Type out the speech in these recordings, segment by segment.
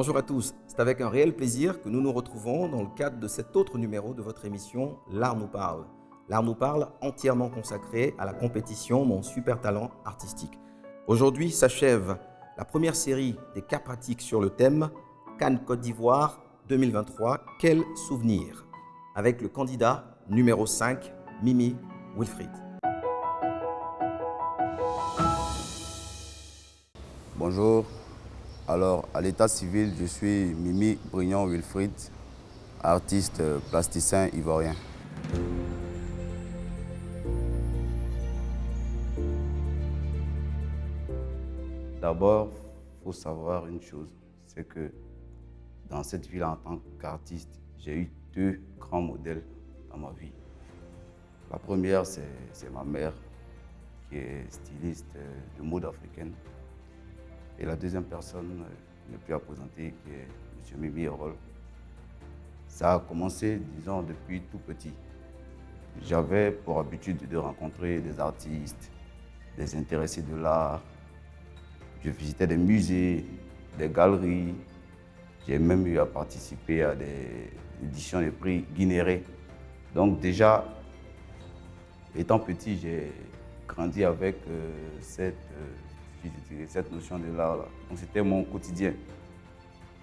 Bonjour à tous, c'est avec un réel plaisir que nous nous retrouvons dans le cadre de cet autre numéro de votre émission L'Art nous parle. L'Art nous parle entièrement consacré à la compétition Mon super talent artistique. Aujourd'hui s'achève la première série des cas pratiques sur le thème Cannes Côte d'Ivoire 2023, quel souvenir, avec le candidat numéro 5, Mimi Wilfried. Bonjour, alors à l'état civil, je suis Mimi Brignon Wilfried, artiste plasticien ivoirien. D'abord, il faut savoir une chose, c'est que dans cette ville en tant qu'artiste, j'ai eu deux grands modèles dans ma vie. La première, c'est ma mère, qui est styliste de mode africaine. Et la deuxième personne, ne plus à présenter, qui est M. Mimi Erol. Ça a commencé, disons, depuis tout petit. J'avais pour habitude de rencontrer des artistes, des intéressés de l'art. Je visitais des musées, des galeries. J'ai même eu à participer à des éditions des prix Guinéret. Donc déjà, étant petit, j'ai grandi avec cette notion de l'art. Donc c'était mon quotidien.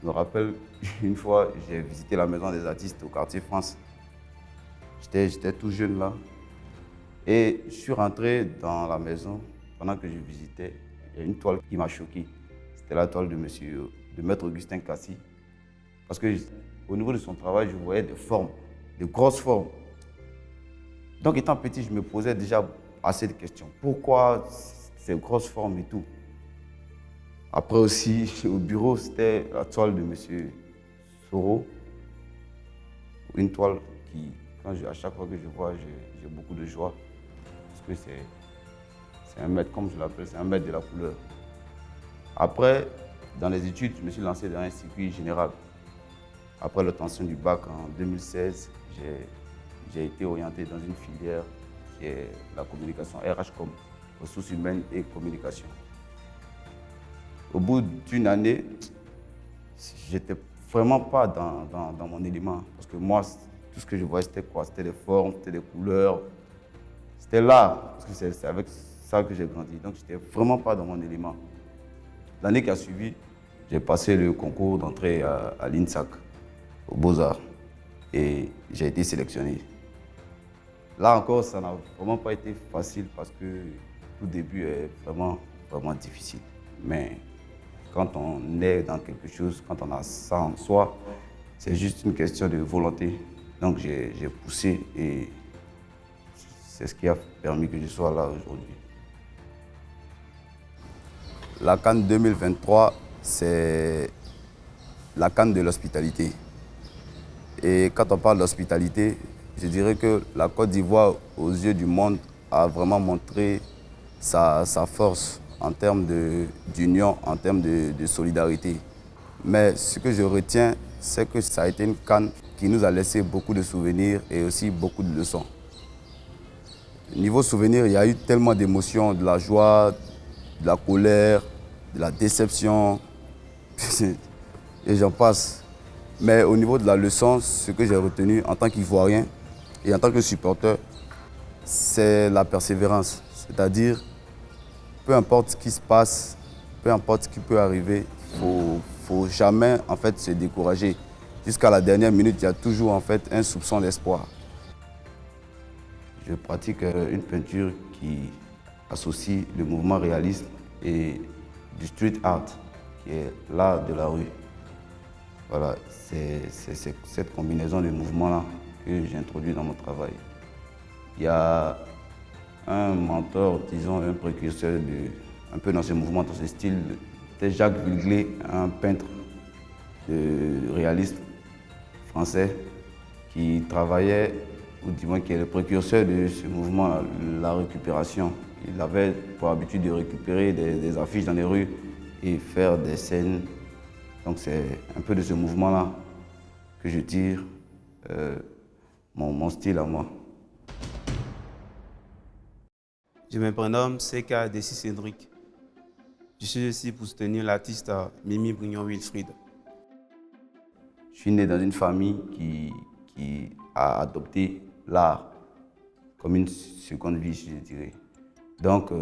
Je me rappelle, une fois, j'ai visité la maison des artistes au quartier France. J'étais tout jeune là. Et je suis rentré dans la maison. Pendant que je visitais, il y a une toile qui m'a choqué. C'était la toile de Maître Augustin Cassi. Parce qu'au niveau de son travail, je voyais des formes, de grosses formes. Donc étant petit, je me posais déjà assez de questions. Pourquoi ces grosses formes et tout? Après aussi, au bureau, c'était la toile de M. Soro. Une toile qui, à chaque fois que je vois, j'ai beaucoup de joie. Parce que c'est un maître, comme je l'appelle, c'est un maître de la couleur. Après, dans les études, je me suis lancé dans un circuit général. Après l'obtention du bac en 2016, j'ai été orienté dans une filière qui est la communication RH-Com, ressources humaines et communication. Au bout d'une année, j'étais vraiment pas dans mon élément. Parce que moi, tout ce que je voyais, c'était quoi? C'était des formes, c'était des couleurs. C'était l'art, parce que c'est avec ça que j'ai grandi. Donc, j'étais vraiment pas dans mon élément. L'année qui a suivi, j'ai passé le concours d'entrée à l'INSAC, aux Beaux-Arts. Et j'ai été sélectionné. Là encore, ça n'a vraiment pas été facile parce que tout début est vraiment, vraiment difficile. Mais quand on est dans quelque chose, quand on a ça en soi, c'est juste une question de volonté. Donc j'ai poussé et c'est ce qui a permis que je sois là aujourd'hui. La Cannes 2023, c'est la Cannes de l'hospitalité. Et quand on parle d'hospitalité, je dirais que la Côte d'Ivoire, aux yeux du monde, a vraiment montré sa force en termes d'union, en termes de solidarité. Mais ce que je retiens, c'est que ça a été une Cannes qui nous a laissé beaucoup de souvenirs et aussi beaucoup de leçons. Niveau souvenirs, il y a eu tellement d'émotions, de la joie, de la colère, de la déception, et j'en passe. Mais au niveau de la leçon, ce que j'ai retenu en tant qu'Ivoirien et en tant que supporter, c'est la persévérance. C'est-à-dire, peu importe ce qui se passe, peu importe ce qui peut arriver, faut jamais en fait se décourager. Jusqu'à la dernière minute, il y a toujours en fait un soupçon d'espoir. Je pratique une peinture qui associe le mouvement réaliste et du street art, qui est l'art de la rue. Voilà, c'est cette combinaison de mouvements-là que j'introduis dans mon travail. Il y a un mentor, disons un précurseur un peu dans ce mouvement, dans ce style, c'était Jacques Villeglé, un peintre de réalisme français qui travaillait, ou du moins qui est le précurseur de ce mouvement, la récupération. Il avait pour habitude de récupérer des affiches dans les rues et faire des scènes. Donc c'est un peu de ce mouvement-là que je tire mon style à moi. Je me prénomme Seka Dessi Cédric. Je suis ici pour soutenir l'artiste Mimi Brignon Wilfried. Je suis né dans une famille qui a adopté l'art comme une seconde vie, je dirais. Donc,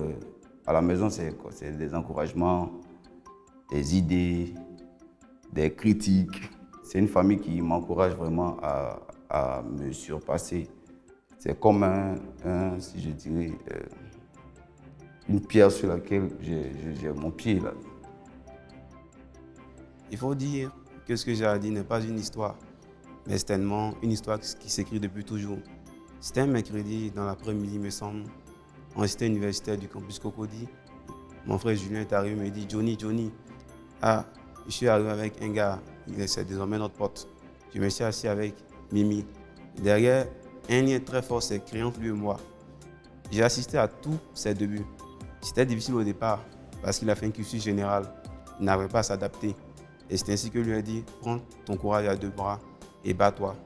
à la maison, c'est des encouragements, des idées, des critiques. C'est une famille qui m'encourage vraiment à me surpasser. C'est comme si je dirais, une pierre sur laquelle j'ai mon pied là. Il faut dire que ce que j'ai à dire n'est pas une histoire, mais c'est tellement une histoire qui s'écrit depuis toujours. C'était un mercredi dans l'après-midi, me semble, en cité universitaire du campus Cocody. Mon frère Julien est arrivé et me dit « Johnny, je suis arrivé avec un gars, c'est désormais notre pote. » Je me suis assis avec Mimi. Derrière, un lien très fort s'est créé entre lui et moi. J'ai assisté à tous ses débuts. C'était difficile au départ parce qu'il a fait un cursus général. Il n'arrivait pas à s'adapter. Et c'est ainsi que lui a dit « Prends ton courage à deux bras et bats-toi. »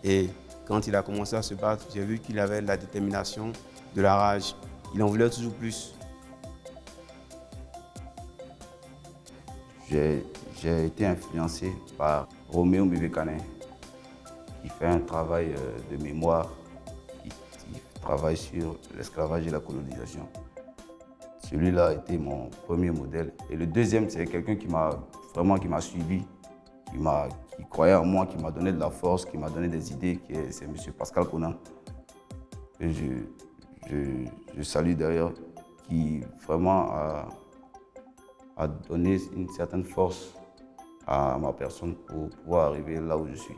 Et quand il a commencé à se battre, j'ai vu qu'il avait la détermination, de la rage. Il en voulait toujours plus. J'ai été influencé par Roméo Mbivekane, qui fait un travail de mémoire, qui travaille sur l'esclavage et la colonisation. Celui-là a été mon premier modèle. Et le deuxième, c'est quelqu'un qui m'a suivi, qui croyait en moi, qui m'a donné de la force, qui m'a donné des idées, c'est M. Pascal Conan, que je salue d'ailleurs, qui vraiment a donné une certaine force à ma personne pour pouvoir arriver là où je suis.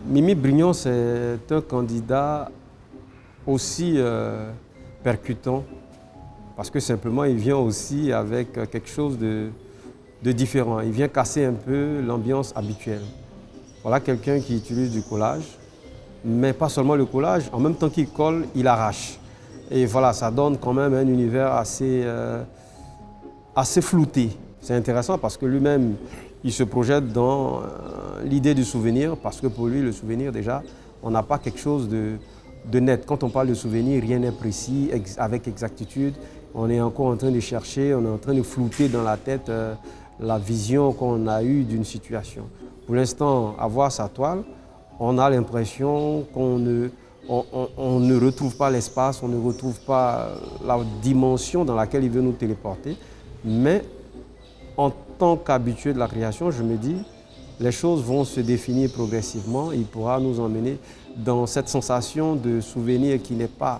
Mimi Brignon, c'est un candidat aussi percutant, parce que simplement il vient aussi avec quelque chose de différent. Il vient casser un peu l'ambiance habituelle. Voilà quelqu'un qui utilise du collage, mais pas seulement le collage, en même temps qu'il colle, il arrache. Et voilà, ça donne quand même un univers assez flouté. C'est intéressant parce que lui-même, il se projette dans l'idée du souvenir, parce que pour lui, le souvenir, déjà, on n'a pas quelque chose de net. Quand on parle de souvenir, rien n'est précis, avec exactitude. On est encore en train de chercher, on est en train de flouter dans la tête la vision qu'on a eue d'une situation. Pour l'instant, à voir sa toile, on a l'impression qu'on ne retrouve pas l'espace, on ne retrouve pas la dimension dans laquelle il veut nous téléporter. Mais en tant qu'habitué de la création, je me dis, les choses vont se définir progressivement. Il pourra nous emmener dans cette sensation de souvenir qui n'est pas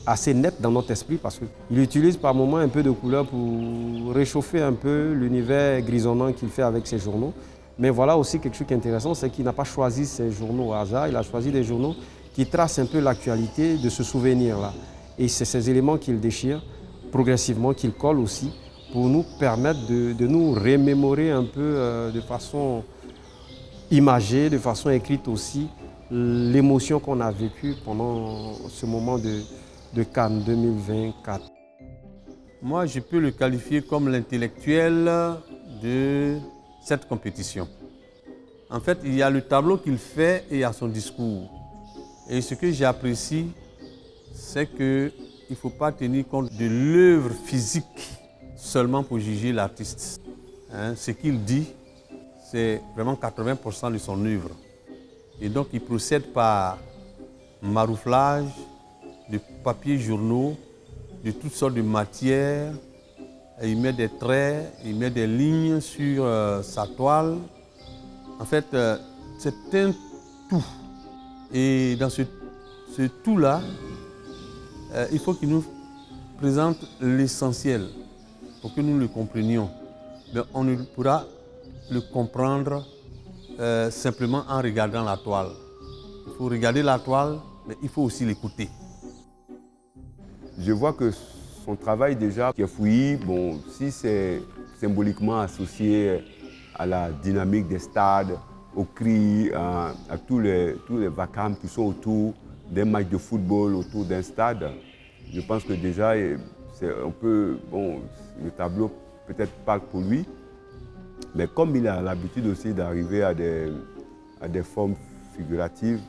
assez nette dans notre esprit, parce qu'il utilise par moments un peu de couleur pour réchauffer un peu l'univers grisonnant qu'il fait avec ses journaux. Mais voilà aussi quelque chose qui est intéressant, c'est qu'il n'a pas choisi ses journaux au hasard, il a choisi des journaux qui tracent un peu l'actualité de ce souvenir-là. Et c'est ces éléments qu'il déchire progressivement, qu'il colle aussi, pour nous permettre de nous remémorer un peu de façon imagée, de façon écrite aussi, l'émotion qu'on a vécue pendant ce moment de Cannes 2024. Moi, je peux le qualifier comme l'intellectuel de cette compétition. En fait, il y a le tableau qu'il fait et il y a son discours. Et ce que j'apprécie, c'est qu'il ne faut pas tenir compte de l'œuvre physique seulement pour juger l'artiste. Ce qu'il dit, c'est vraiment 80% de son œuvre. Et donc, il procède par marouflage de papiers journaux, de toutes sortes de matières. Et il met des traits, il met des lignes sur sa toile. En fait, c'est un tout. Et dans ce tout-là, il faut qu'il nous présente l'essentiel pour que nous le comprenions. Mais on ne pourra le comprendre simplement en regardant la toile. Il faut regarder la toile, mais il faut aussi l'écouter. Je vois que son travail déjà qui est fouillis, bon, si c'est symboliquement associé à la dynamique des stades, aux cris, à tous les vacarmes qui sont autour d'un match de football, autour d'un stade, je pense que déjà, c'est un peu, bon, le tableau peut-être parle pour lui, mais comme il a l'habitude aussi d'arriver à des formes figuratives,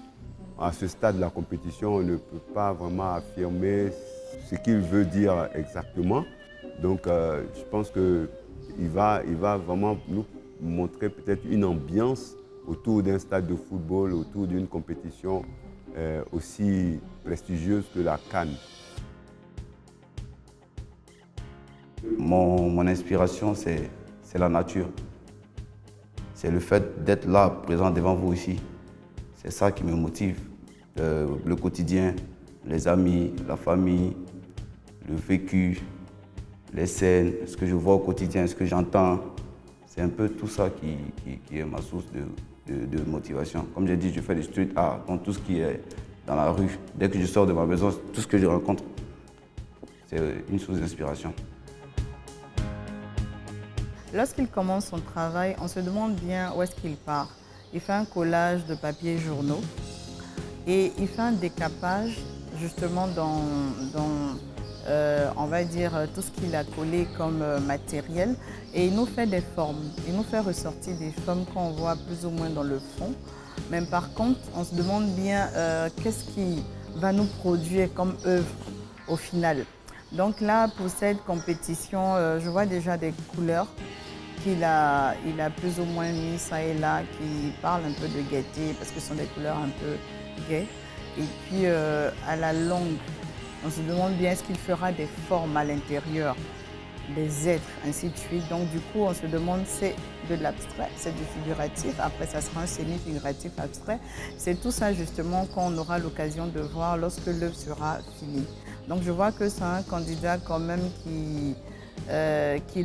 à ce stade de la compétition, on ne peut pas vraiment affirmer ce qu'il veut dire exactement. Donc, je pense que il va vraiment nous montrer peut-être une ambiance autour d'un stade de football, autour d'une compétition aussi prestigieuse que la CAN. Mon inspiration, c'est la nature. C'est le fait d'être là, présent devant vous ici. C'est ça qui me motive. Le quotidien, les amis, la famille, le vécu, les scènes, ce que je vois au quotidien, ce que j'entends. C'est un peu tout ça qui est ma source de motivation. Comme j'ai dit, je fais du street art, donc tout ce qui est dans la rue. Dès que je sors de ma maison, tout ce que je rencontre, c'est une source d'inspiration. Lorsqu'il commence son travail, on se demande bien où est-ce qu'il part. Il fait un collage de papiers journaux et il fait un décapage justement dans on va dire, tout ce qu'il a collé comme matériel et il nous fait des formes. Il nous fait ressortir des formes qu'on voit plus ou moins dans le fond. Mais par contre, on se demande bien qu'est-ce qui va nous produire comme œuvre au final. Donc là, pour cette compétition, je vois déjà des couleurs il a plus ou moins mis ça et là, qui parlent un peu de gaieté parce que ce sont des couleurs un peu gaies. Et puis à la longue, on se demande bien est-ce qu'il fera des formes à l'intérieur, des êtres, ainsi de suite. Donc du coup, on se demande c'est de l'abstrait, c'est du figuratif. Après, ça sera un semi-figuratif abstrait. C'est tout ça justement qu'on aura l'occasion de voir lorsque l'œuvre sera finie. Donc je vois que c'est un candidat quand même qui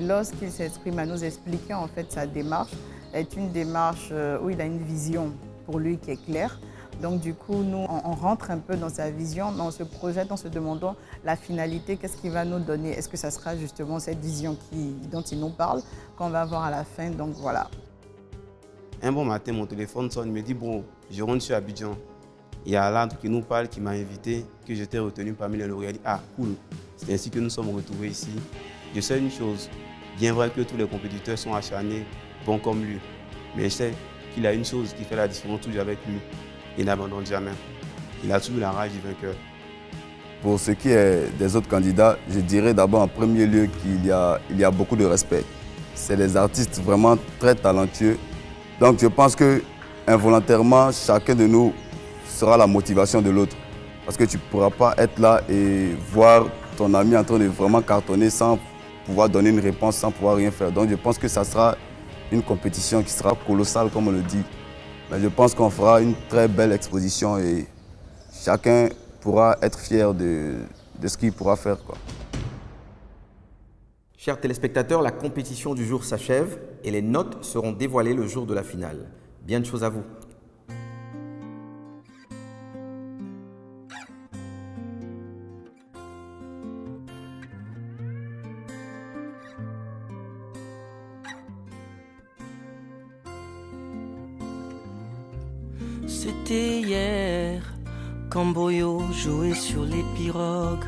lorsqu'il s'exprime à nous expliquer en fait sa démarche, est une démarche où il a une vision pour lui qui est claire. Donc du coup, nous, on rentre un peu dans sa vision, mais on se projette en se demandant la finalité, qu'est-ce qu'il va nous donner? Est-ce que ça sera justement cette vision dont il nous parle qu'on va voir à la fin? Donc voilà. Un bon matin, mon téléphone sonne, il me dit, bon, je rentre sur Abidjan. Il y a l'Andre qui nous parle, qui m'a invité, que j'étais retenu parmi les lauréats. Il dit, ah, cool, c'est ainsi que nous sommes retrouvés ici. Je sais une chose, bien vrai que tous les compétiteurs sont acharnés, bons comme lui. Mais je sais qu'il a une chose qui fait la différence toujours avec lui. Il n'abandonne jamais. Il a toujours la rage du vainqueur. Pour ce qui est des autres candidats, je dirais d'abord en premier lieu qu'il y a beaucoup de respect. C'est des artistes vraiment très talentueux. Donc je pense que involontairement, chacun de nous sera la motivation de l'autre. Parce que tu ne pourras pas être là et voir ton ami en train de vraiment cartonner sans pouvoir donner une réponse, sans pouvoir rien faire. Donc je pense que ça sera une compétition qui sera colossale, comme on le dit. Mais je pense qu'on fera une très belle exposition et chacun pourra être fier de ce qu'il pourra faire, quoi. Chers téléspectateurs, la compétition du jour s'achève et les notes seront dévoilées le jour de la finale. Bien de choses à vous. C'était hier quand Boyo jouait sur les pirogues.